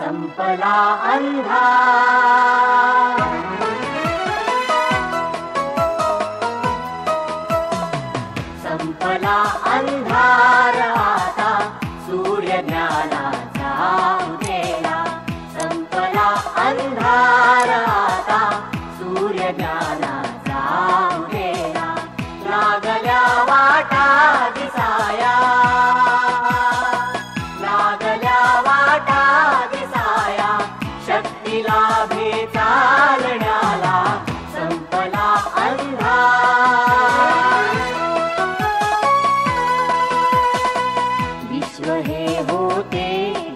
संपला अंधार, संपला अंधार आता सूर्य ज्ञानाचा उजेला, संपला अंधार आता सूर्य ज्ञानाचा उजेला, लागल्या वाटा दिसाया, लागल्या वाटा दिसाया, शक्ती लाभे चालण्याला, संपला अंधार, विश्व हे होते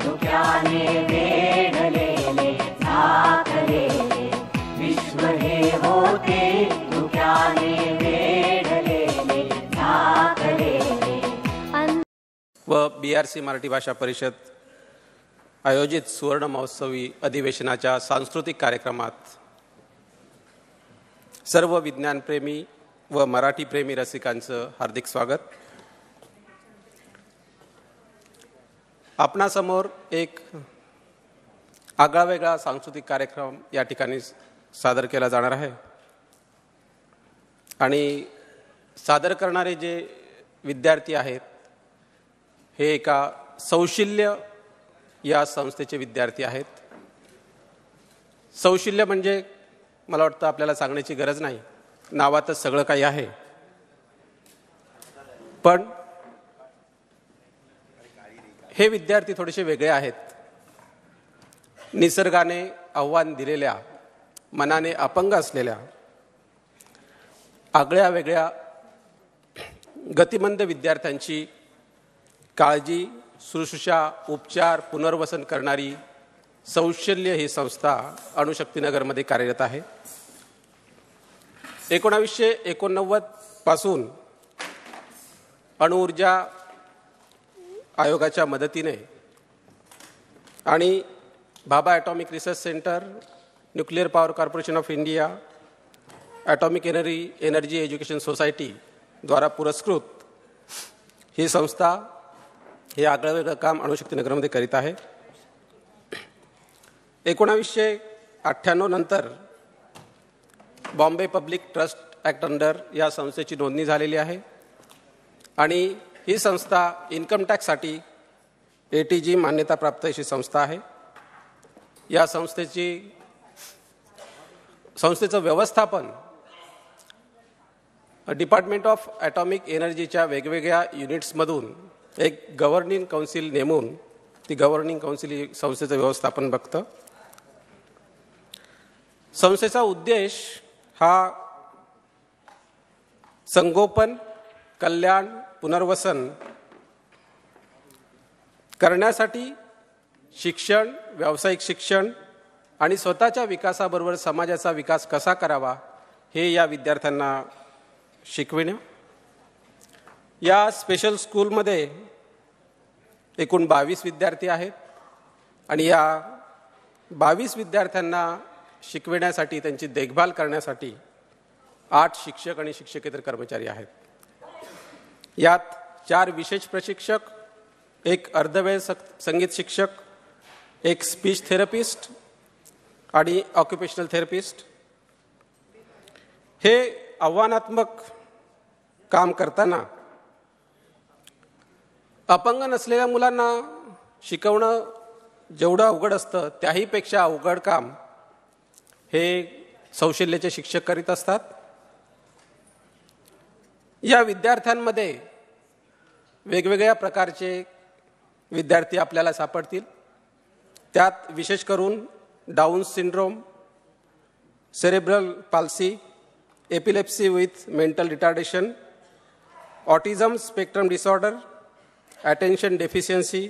धुक्याने वेढलेले झाकलेले, विश्व हे होते धुक्याने वेढलेले झाकलेले। व BRC मराठी भाषा परिषद आयोजित सुवर्ण महोत्सवी अधिवेशनाच्या सांस्कृतिक कार्यक्रमात सर्व विज्ञानप्रेमी व मराठीप्रेमी रसिकांचं हार्दिक स्वागत। आपणासमोर एक आगळावेगळा सांस्कृतिक कार्यक्रम या ठिकाणी सादर केला जाणार आहे आणि सादर करणारे जे विद्यार्थी आहेत हे एका सौशिल्य या संस्थेचे विद्यार्थी आहेत। सौशिल्य म्हणजे मला वाटतं आपल्याला सांगण्याची गरज नाही, नावातच सगळं काही आहे। पण हे विद्यार्थी थोडेसे वेगळे आहेत। निसर्गाने आव्हान दिलेल्या, मनाने अपंग असलेल्या, आगळ्या वेगळ्या गतिमंद विद्यार्थ्यांची काळजी, शुश्रूषा, उपचार, पुनर्वसन करणारी सौशल्य ही संस्था अणुशक्तीनगरमध्ये कार्यरत आहे। 1989 पासून अणुऊर्जा आयोगाच्या मदतीने आणि Bhabha atomic research centre, nuclear power corporation of India, atomic energy education society द्वारा पुरस्कृत ही संस्था हे आगळंवेगळं काम अणुशक्तीनगरमध्ये करीत आहे। 1998 नंतर Bombay public trust act under या संस्थेची नोंदणी झालेली आहे आणि ही संस्था इन्कम टॅक्ससाठी ATG मान्यताप्राप्त अशी संस्था आहे। या संस्थेचं व्यवस्थापन डिपार्टमेंट ऑफ ॲटॉमिक एनर्जीच्या वेगवेगळ्या युनिट्समधून एक गव्हर्निंग काउन्सिल नेमून ती गव्हर्निंग काउन्सिल ही संस्थेचं व्यवस्थापन बघतं। संस्थेचा उद्देश हा संगोपन, कल्याण, पुनर्वसन करण्यासाठी शिक्षण, व्यावसायिक शिक्षण आणि स्वतःच्या विकासाबरोबर समाजाचा विकास कसा करावा हे या विद्यार्थ्यांना शिकविणे। या स्पेशल स्कूलमध्ये एकूण 22 विद्यार्थी आहेत आणि या 22 विद्यार्थ्यांना शिकविण्यासाठी, त्यांची देखभाल करण्यासाठी 8 शिक्षक आणि शिक्षकेतर कर्मचारी आहेत। यात 4 विशेष प्रशिक्षक, एक अर्धवेळ संगीत शिक्षक, एक स्पीच थेरपिस्ट आणि ऑक्युपेशनल थेरपिस्ट। हे आव्हानात्मक काम करताना अपंग नसलेल्या मुलांना शिकवणं जेवढं अवघड असतं त्याहीपेक्षा अवघड काम हे सौशल्याचे शिक्षक करीत असतात। या विद्यार्थ्यांमध्ये वेगवेगळ्या प्रकारचे विद्यार्थी आपल्याला सापडतील। त्यात विशेष करून down syndrome, cerebral palsy, epilepsy with mental retardation, autism spectrum disorder, attention deficiency,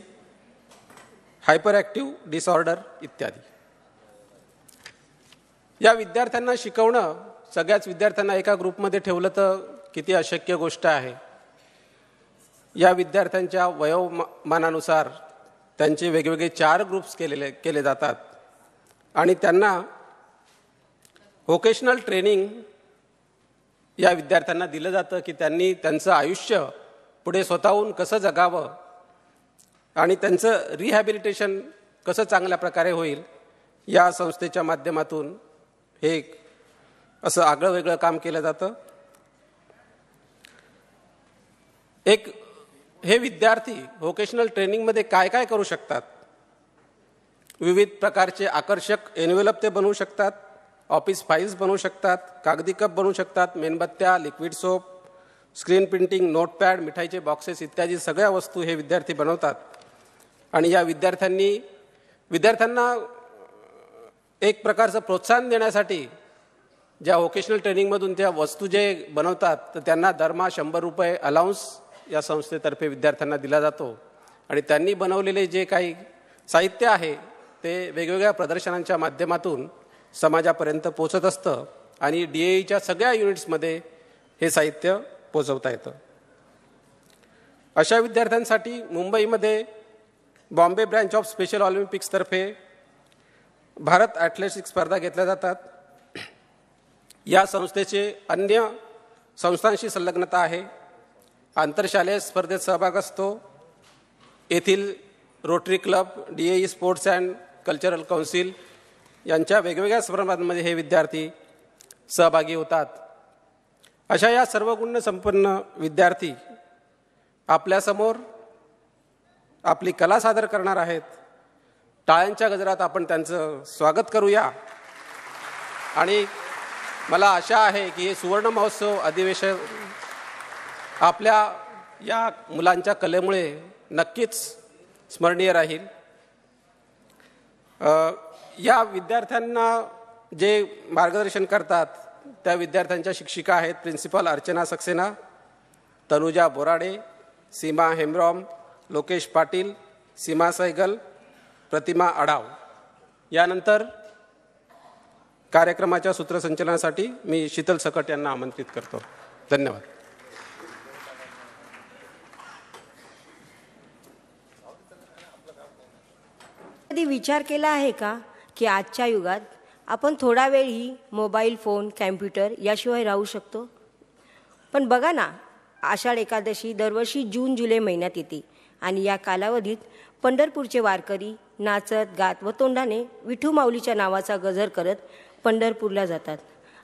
hyper active disorder इत्यादी। या विद्यार्थ्यांना शिकवणं, सगळ्याच विद्यार्थ्यांना एका ग्रुपमध्ये ठेवलं तर किती अशक्य गोष्ट आहे। या विद्यार्थ्यांच्या वयोमानानुसार त्यांचे वेगवेगळे 4 ग्रुप्स केले जातात आणि त्यांना व्होकेशनल ट्रेनिंग या विद्यार्थ्यांना दिलं जातं की त्यांनी त्यांचं आयुष्य पुढे स्वतःहून कसं जगावं आणि त्यांचं रिहॅबिलिटेशन कसं चांगल्या प्रकारे होईल या संस्थेच्या माध्यमातून हे असं आगळं वेगळं काम केलं जातं. हे विद्यार्थी व्होकेशनल ट्रेनिंगमध्ये काय काय करू शकतात. विविध प्रकारचे आकर्षक एन्व्हलप ते बनवू शकतात, ऑफिस फाईल्स बनवू शकतात, कागदी कप बनवू शकतात, मेणबत्त्या, liquid soap, screen printing, notepad, मिठाईचे बॉक्सेस इत्यादी सगळ्या वस्तू हे विद्यार्थी बनवतात. आणि या विद्यार्थ्यांना एक प्रकारचं प्रोत्साहन देण्यासाठी ज्या व्होकेशनल ट्रेनिंगमधून त्या वस्तू जे बनवतात तर त्यांना दरमहा 100 रुपये अलाउन्स या संस्थेतर्फे विद्यार्थ्यांना दिला जातो. आणि त्यांनी बनवलेले जे काही साहित्य आहे ते वेगवेगळ्या प्रदर्शनांच्या माध्यमातून समाजापर्यंत पोचत असतं आणि DAEच्या सगळ्या युनिट्समध्ये हे साहित्य पोचवता येतं. अशा विद्यार्थ्यांसाठी मुंबईमध्ये बॉम्बे ब्रँच ऑफ स्पेशल ऑलिम्पिक्सतर्फे भारत ॲथलेटिक्स स्पर्धा घेतल्या जातात. या संस्थेचे अन्य संस्थांशी संलग्नता आहे. आंतरशालेय स्पर्धेत सहभाग असतो. येथील rotary club, DAE sports and cultural council यांच्या वेगवेगळ्या स्पर्धांमध्ये हे विद्यार्थी सहभागी होतात. अशा या सर्व गुण संपन्न विद्यार्थी आपल्यासमोर आपली कला सादर करणार आहेत. टाळ्यांच्या गजरात आपण त्यांचं स्वागत करूया. आणि मला आशा आहे की हे सुवर्ण महोत्सव अधिवेशन आपल्या या मुलांच्या कलेमुळे नक्कीच स्मरणीय राहील. या विद्यार्थ्यांना जे मार्गदर्शन करतात त्या विद्यार्थ्यांच्या शिक्षिका आहेत प्रिन्सिपल अर्चना सक्सेना, तनुजा बोराडे, सीमा हेमब्रॉम, लोकेश पाटील, सीमा सहगल, प्रतिमा आढाव. यानंतर कार्यक्रमाच्या सूत्रसंचलनासाठी मी शीतल सकट यांना आमंत्रित करतो. धन्यवाद. कधी विचार केला आहे का की आजच्या युगात आपण थोडा वेळही मोबाईल फोन, कॅम्प्युटर याशिवाय राहू शकतो? पण बघा ना, आषाढ एकादशी दरवर्षी जून-जुलै महिन्यात येते आणि या कालावधीत पंढरपूरचे वारकरी नाचत गात व तोंडाने विठू माऊलीच्या नावाचा गजर करत पंढरपूरला जातात.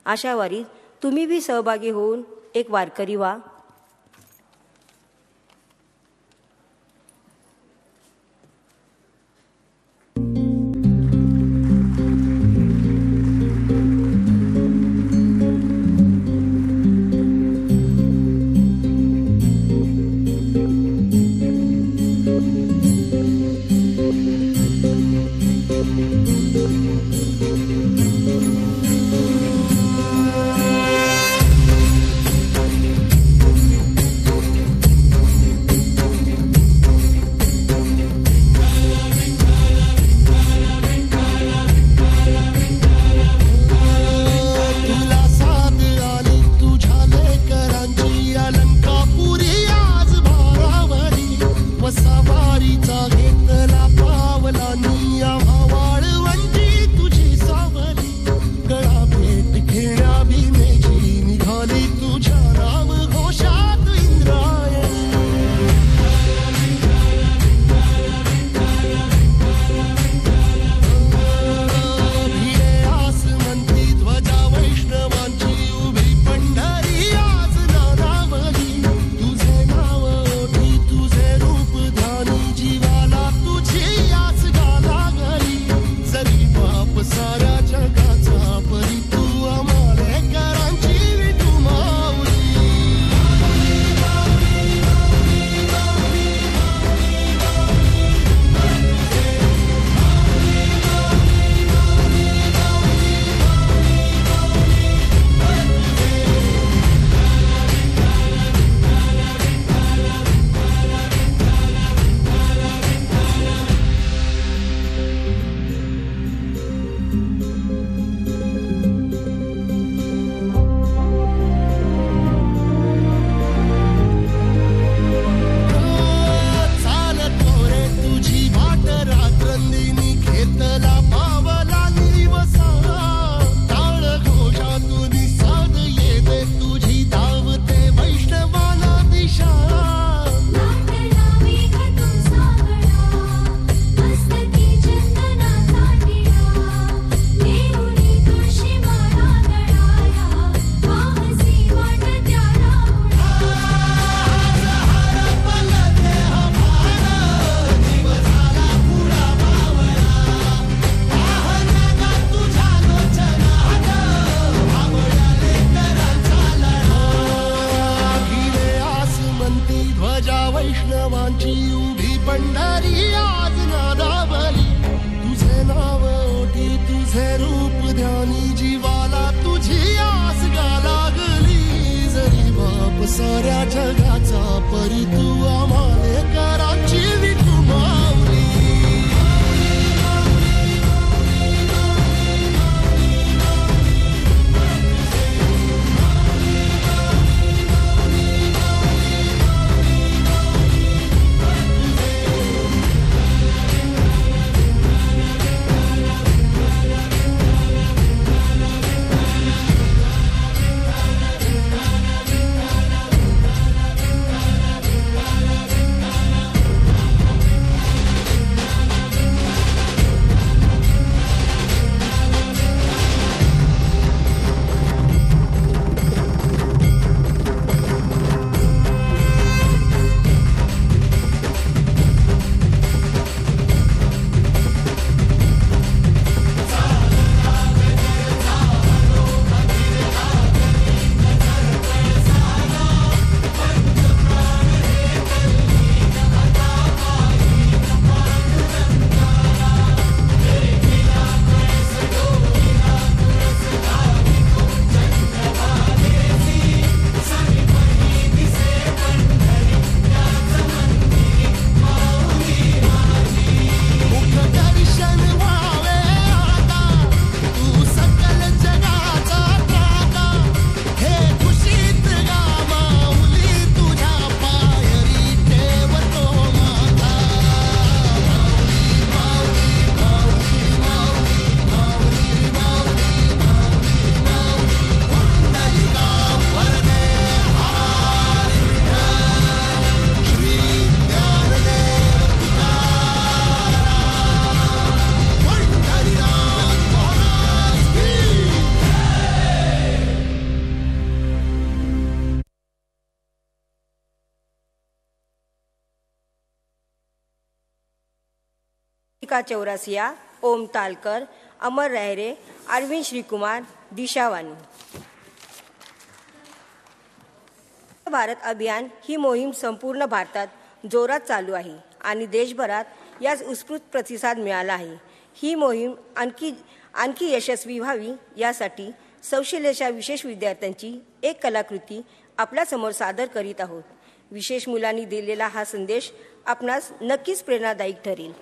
अशा वारीत तुम्ही बी सहभागी होऊन एक वारकरी व्हा. पंढरी आज नादावली, तुझे नाव ओठी तुझे रूप ध्यानी, जीवाला तुझी आस गा लागली. जरी बाप साऱ्या जगाचा परी तू आम्हाले कराची विठू माऊली. चौरासिया, ओम तालकर, अमर रहरे, अरविंद श्रीकुमार, दिशावानी. भारत अभियान ही मोहीम संपूर्ण भारतात जोरात चालू आहे आणि देशभरात यास उत्स्फूर्त प्रतिसाद मिळाला आहे. ही मोहीम आणखी यशस्वी व्हावी यासाठी कौशल्याच्या विशेष विद्यार्थ्यांची एक कलाकृती आपल्यासमोर सादर करीत आहोत. विशेष मुलांनी दिलेला हा संदेश आपणास नक्कीच प्रेरणादायक ठरेल.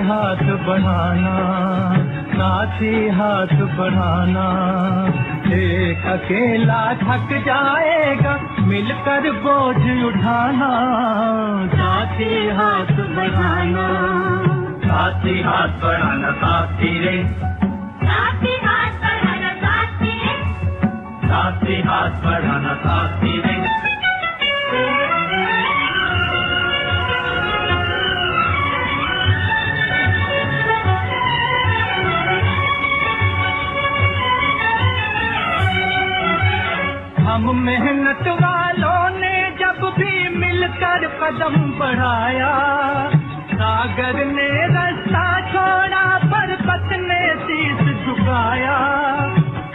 हाथ बढ़ाना, साथी हाथ बढ़ाना, एक अकेला थक जाएगा मिलकर बोझ उठाना. साथी हाथ बढ़ाना, साथी हाथ बढ़ाना, साथी रे, साथी हाथ बढ़ाना, साथी रे, साथी हाथ बढ़ाना, साथी रे. हम मेहनत वालों ने जब भी मिलकर कदम बढ़ाया, सागर ने रास्ता छोड़ा पर्वत ने शीश झुकाया.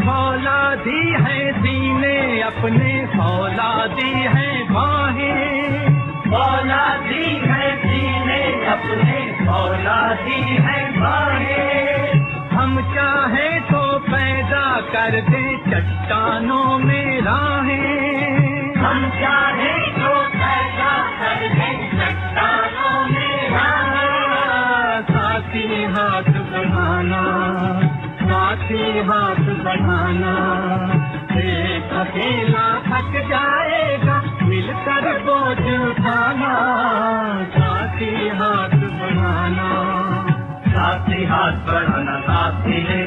फौलादी है सीने अपने, फौलादी है बाहें, फौलादी है सीने अपने, फौलादी है बाहें. हम चाहे तो पैदा कर दे चट्टानों में राहें, हम चाहे तो पैदा कर दे चट्टानों में राहें. साथी हाथ बढ़ाना, साथी हाथ बढ़ाना, अकेला थक जाएगा, मिलकर बोझ उठाना, साथी हाथ बढ़ाना, साथी हाथ बढ़ाना साथी है,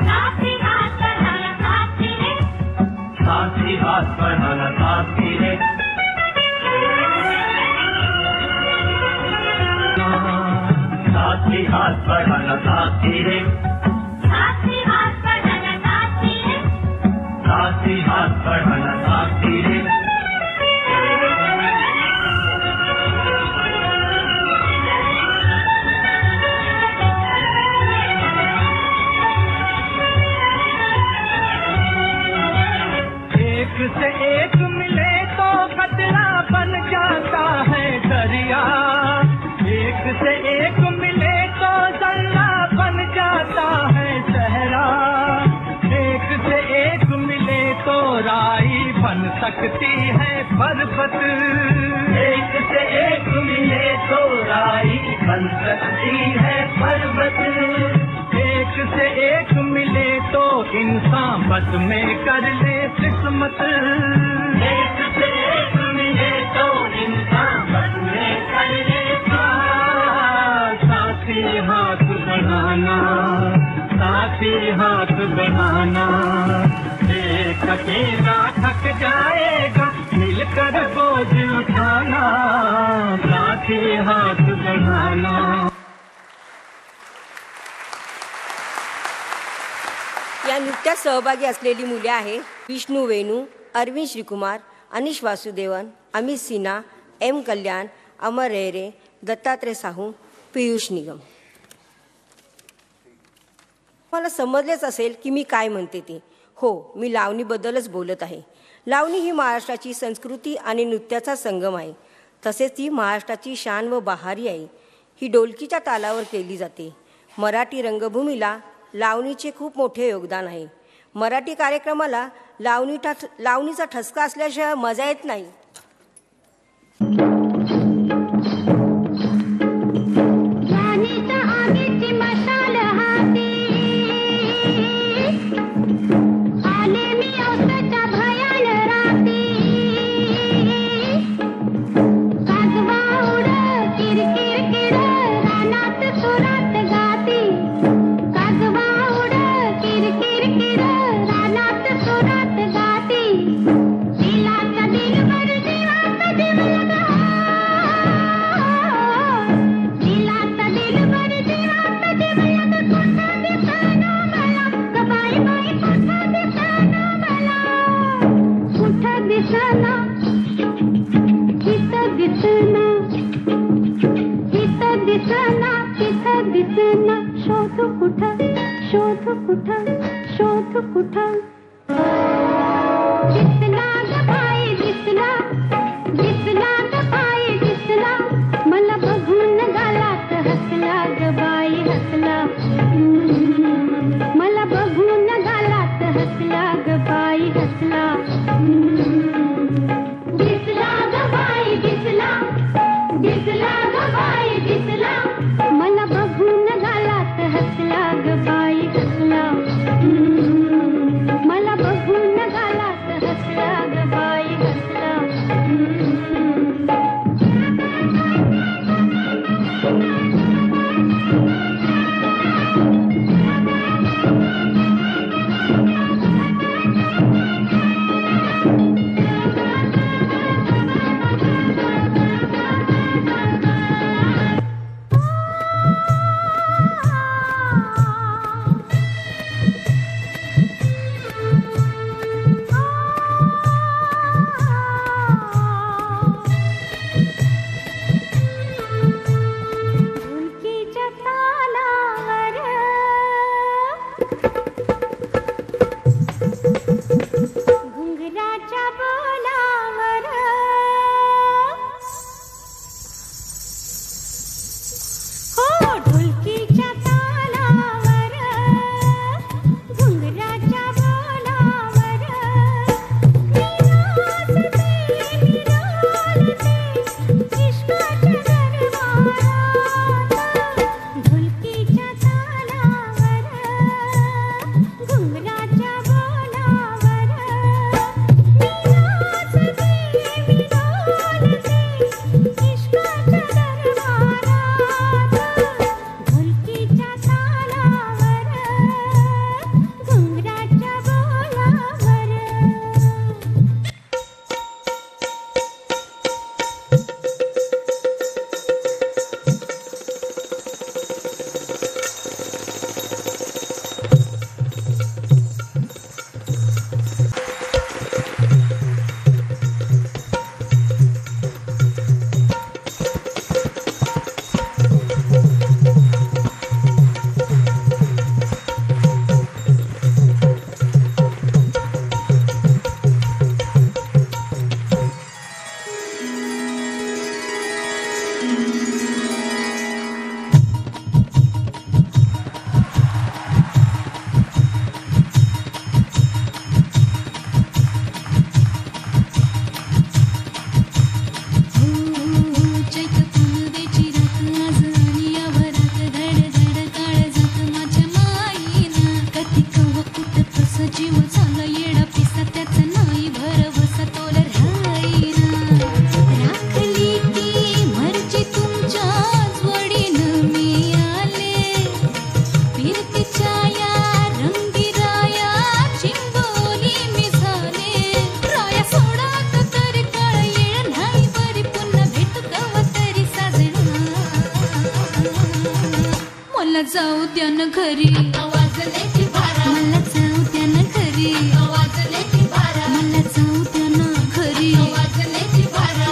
साथी हाथ बढ़ाना साथी है, साथी हाथ बढ़ाना साथी है, साथी हाथ बढ़ाना साथी है, साथी हाथ बढ़ाना साथी है, साथी हाथ बढ़ाना साथी है। एक से एक मिले तो कचरा बन जाता है दरिया, एक से एक मिले तो जल्ला बन जाता है सहरा, एक से एक मिले तो राई बन सकती है पर्वत, एक से एक मिले तो राई बन सकती है पर्वत, एक से एक मिले तो इंसान बस में कर ले किस्मत, एक से एक मिले तो इंसान बस में कर ले साथी हाथ बढ़ाना, साथी हाथ बढ़ाना, एक अकेला थक जाएगा, मिलकर बोझ उठाना, साथी हाथ बढ़ाना। या नृत्यात सहभागी असलेली मुले आहे विष्णू वेणू, अरविंद श्रीकुमार, अनिश वासुदेवन, अमित सिन्हा, एम कल्याण, अमर रेरे, दत्तात्रय साहू, पियुष निगम. मला समजलेच असेल की मी काय म्हणते ते. हो, मी लावणीबद्दलच बोलत आहे. लावणी ही महाराष्ट्राची संस्कृती आणि नृत्याचा संगम आहे. तसेच ती महाराष्ट्राची शान व बहारी आहे. ही ढोलकीच्या तालावर केली जाते. मराठी रंगभूमीला लावणीचे खूप मोठे योगदान आहे. मराठी कार्यक्रमाला लावणीचा ठसका असल्याशिवाय मजा येत नाही. झालं येडं पिसा त्याचं नाही भरवसा तोल राहीना राखली ती मर्जी तुमच्याच वडीनं मी आले फिरतीच्या या रंगीराया चिंबोली मी झाले राया सोडात तरी काळ येळ नाही बरी पुन्हा भेटू कवा तरी साजना मला जाऊ द्या ना घरी मला जाऊ द्या ना घरी मला जाऊ द्या ना घरी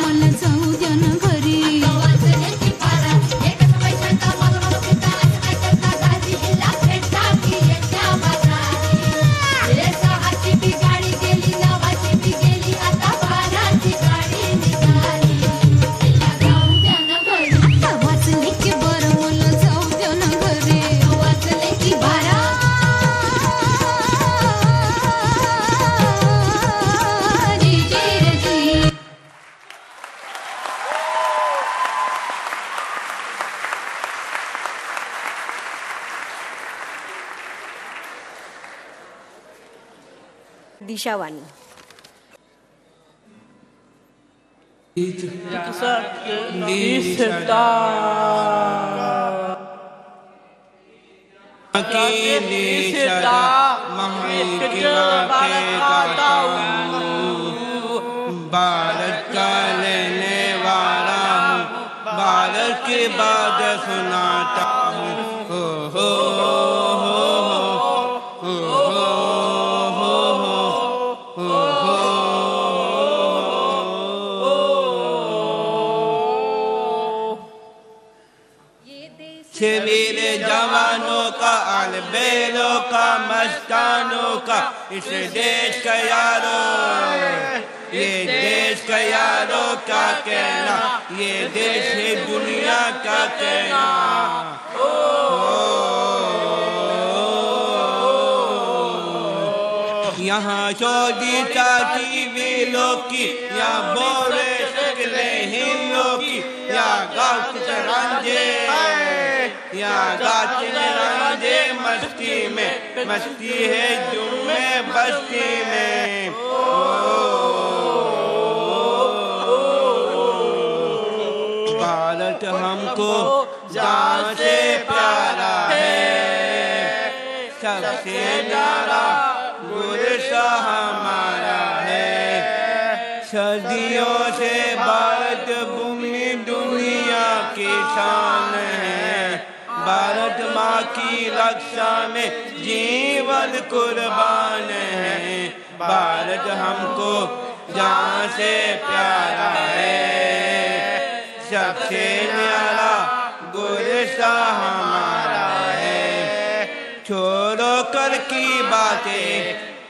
मला जाऊ द्या ना घरी आता वाजले की बरं मला जाऊ द्या ना घरी जी जी रे जी दिशावाणी भारत का लेने वाला हूँ भारत की बात सुनाता हूँ हो हो हो हो हो शरीर जवानों का अलबेलों का मस्तानों का इस देश का यारो ये देश का यारो क्या कहना ये देश है दुनिया का कहना यहाँ चौधी चाची वीलों की या बोरे शक्ले हिंदों की या गाँव रांझे या गाची रांझे मस्ती में मस्ती है जुम्मे बस्ती में भारत हमको जान से प्यारा है सबसे न्यारा गुरसा हमारा है सदियों से भारत भूमि दुनिया की शान है भारत माँ की रक्षा में जीवन कुर्बान है भारत हमको जान से प्यारा है सबसे न्यारा गुरसा हमारा है छोड़ो कर की बातें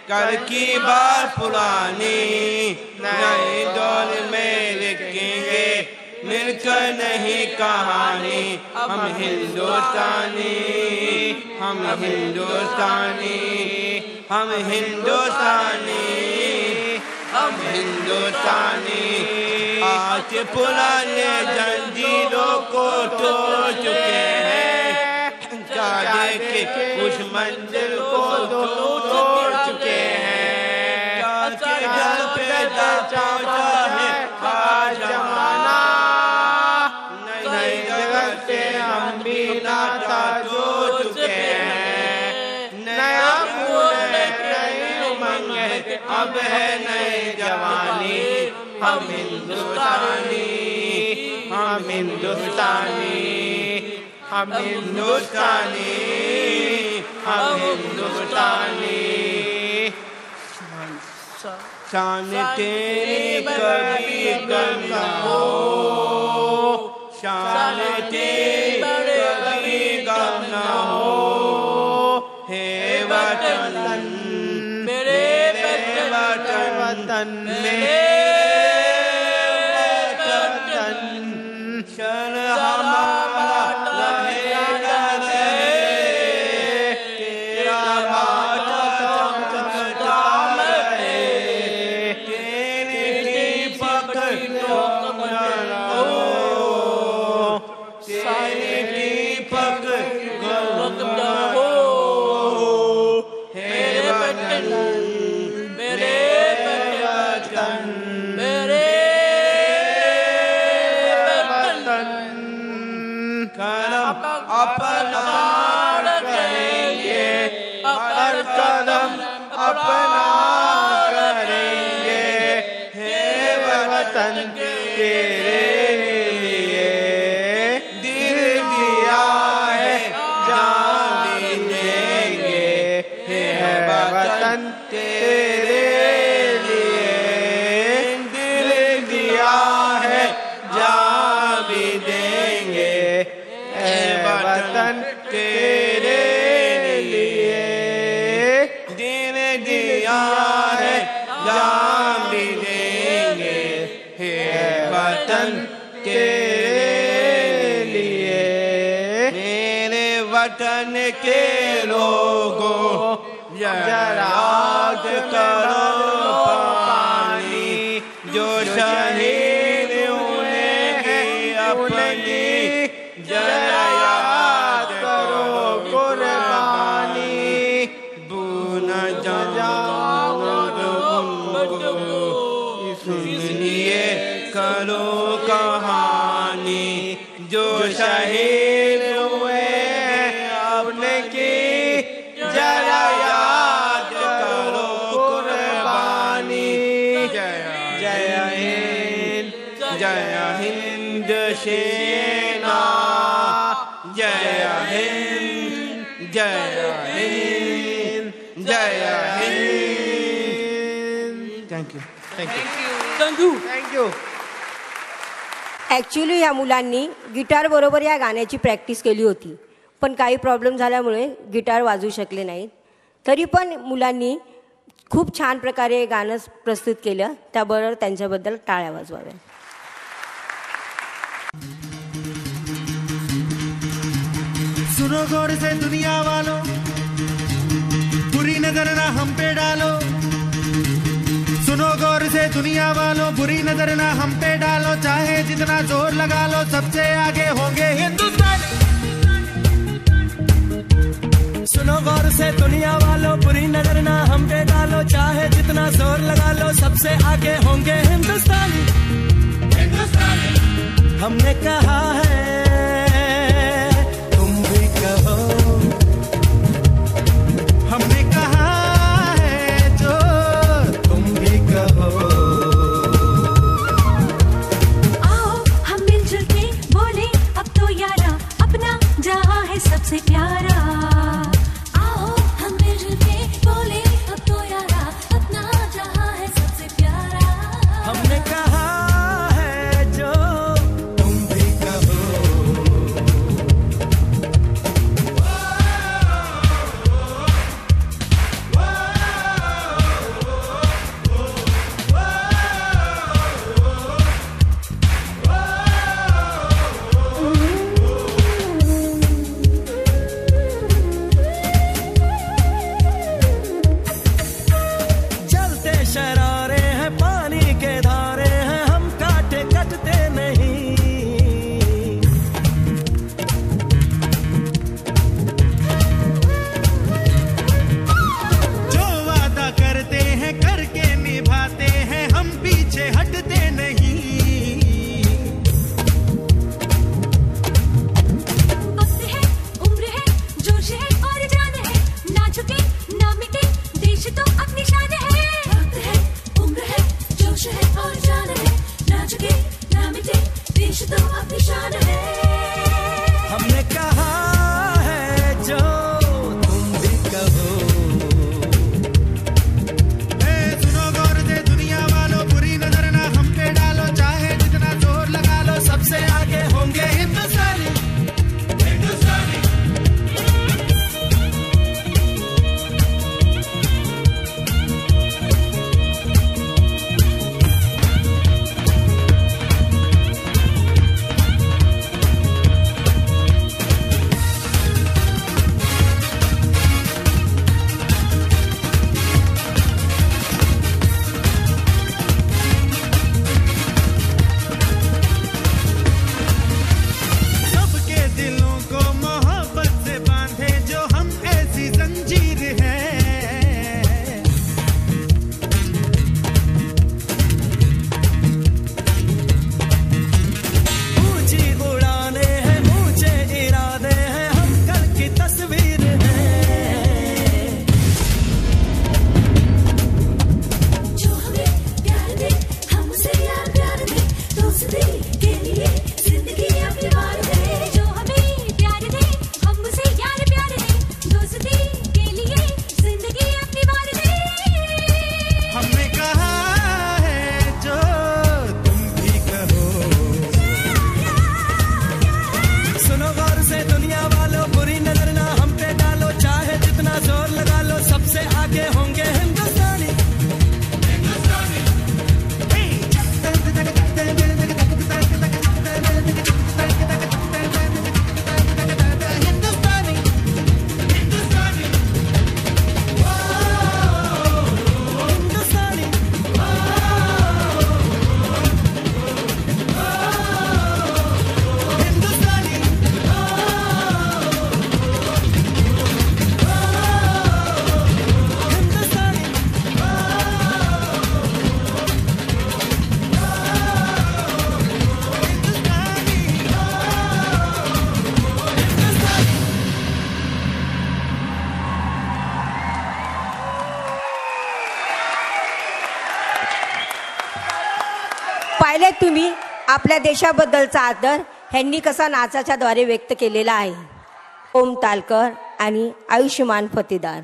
कर की बात पुरानी नई दौर में लिखेंगे मिलकर नहीं कहानी हम हिंदुस्तानी हम हिंदुस्तानी हम हिंदुस्तानी हम हिंदुस्तानी आज पुराने जंजीरों को तोड़ चुके हैं काजे के उस मंदिर को तोड़ चुके हैं काजे घर पे पहुंचा है आज जमाना नई जगह से हम भी नाता जोड़ चुके हैं नया फूल नई उमंग अब है नई जवानी हम हिंदुस्तानी हम हिंदुस्तानी हम हिंदुस्तानी हम हिंदुस्तानी शान तेरी कभी गम न हो शान तेरी कभी गम न हो हे वतन मेरे वतन मेरे वतन शर हमारा रहेगा तेरा माता चमकता रहे तेरी पकड़ो तेरी पकड़ो हे वतन वतन तेरे लिए दिल दिया है जान भी देंगे हे वतन तेरे लिए दिल दिया है जान भी देंगे हे वतन तेरे लिए दिल दिया है जान भी देंगे हे वतन तेरे लिए मेरे वतन के लोगों जरा याद करो पानी जो शहीद हुए हैं अपनी जरा याद करो कुर्बानी भूल इसलिए करो कहानी जो शहीद हुए अपने की जरा याद करो कुर्बानी जय हिंद सेना जय हिंद जय हिंद जय हिंद थँक यू ॲक्च्युली या मुलांनी गिटार बरोबर या गाण्याची प्रॅक्टिस केली होती, पण काही प्रॉब्लेम झाल्यामुळे गिटार वाजवू शकले नाहीत. तरी पण मुलांनी खूप छान प्रकारे गाणं प्रस्तुत केलं, त्याबरोबर त्यांच्याबद्दल टाळ्या वाजवाव्या. सुनो गौर से दुनिया वालों, बुरी नजर ना हम पे डालो. सुनो गौर से दुनिया वालों, बुरी नजर ना हम पे डालो. चाहे जितना जोर लगा लो, सबसे आगे होंगे हिंदुस्तान. सुनो गौर से दुनिया वालों, बुरी नजर ना हम पे डालो. चाहे जितना जोर लगा लो, सबसे आगे होंगे हिंदुस्तानी. हमने कहा है तुम भी कहो, हमने कहा है जो तुम भी कहो. आओ हम मिलजुल के बोले अब तो यारा, अपना जहां है सबसे प्यारा. आओ हम मिलजुल के बोले अब तो यारा, अपना जहां है सबसे प्यारा. हमने कहा है जो तुम भी कहो. चलते शरारे हैं, पानी के धारे हैं, हम काटे कटते नहीं. जो वादा करते हैं करके निभाते हैं, हम पीछे हटते नहीं. वक्त है, उम्र है, जोश है और जान है, ना झुके ना मिटे देश तो अपनी शान है. वक्त है, पाहिले तुम्ही आपल्या देशाबद्दलचा आदर ह्यांनी कसा नाचाच्या द्वारे व्यक्त केलेला आहे. ओम तालकर आणि आयुष्यमान फतेदार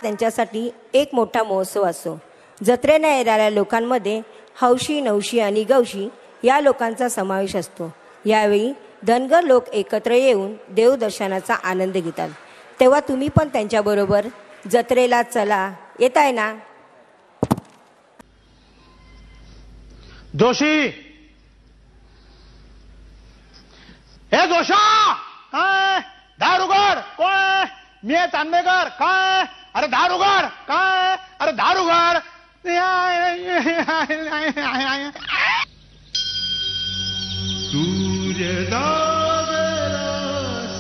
त्यांच्यासाठी एक मोठा महोत्सव असतो. जत्रेला येणाऱ्या लोकांमध्ये हौशी नवशी आणि गवशी या लोकांचा समावेश असतो. यावेळी धनगर लोक एकत्र येऊन देवदर्शनाचा आनंद घेतात. तेव्हा तुम्ही पण त्यांच्याबरोबर जत्रेला चला. येत आहे ना? जोशी, हे जोशा, काय दार उघड. कोण? मी आहे चांदणेकर. काय? अरे दार उघड. काय? अरे दार उघड. सूर्य दागला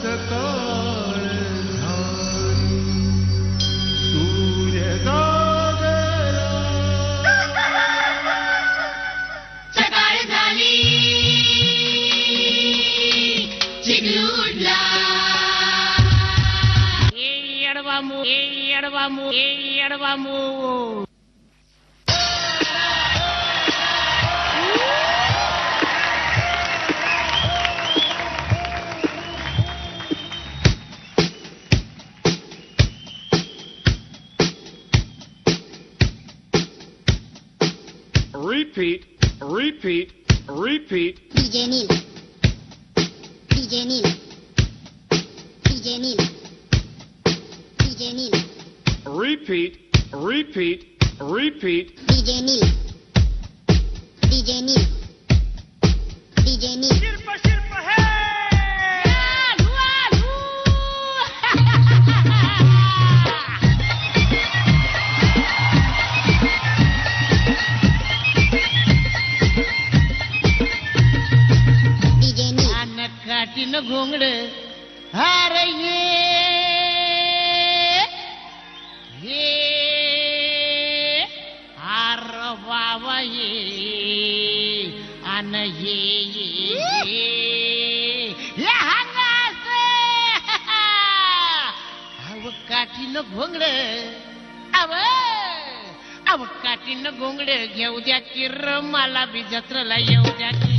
सकाळ झाली, सूर्य दागला सकाळ झाली चिगलू उडला. Repeat. DJ Neil. Repeat. काटीन घोंगड हार ये हार बाबा ये अन ये हंगास अव काटीन घोंगड अव काटीन घोंगड घेऊ द्या की र मला बी जत्रेला येऊ द्या की.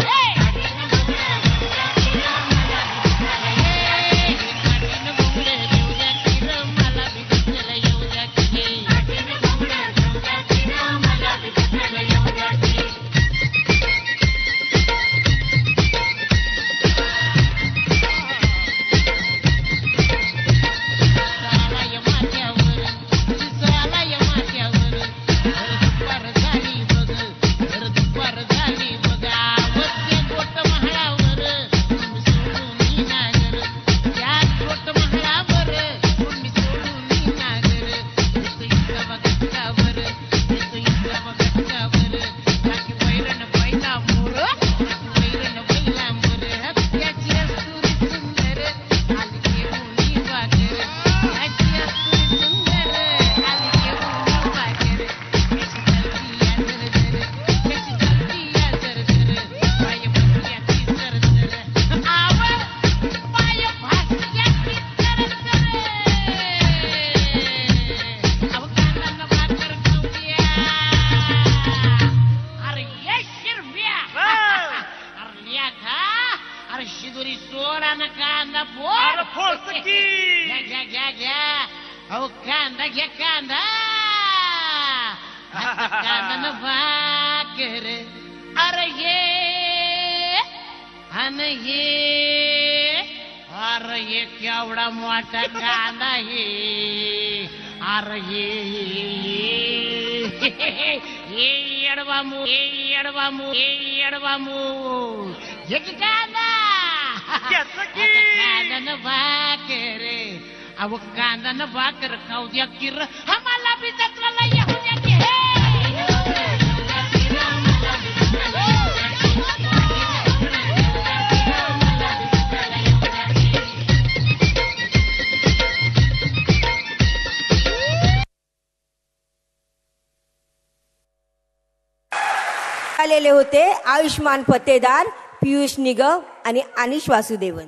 केवढा मोठा कांदा हे अरे ये एडवामू एक कांदा कांदा न भाकर अव कांदा न भाकर खाऊ द्या की आम्हाला बी जत्रेला येऊ द्या की. आलेले होते आयुष्मान फतेदार, पियुष निगम आणि अनिश वासुदेवन.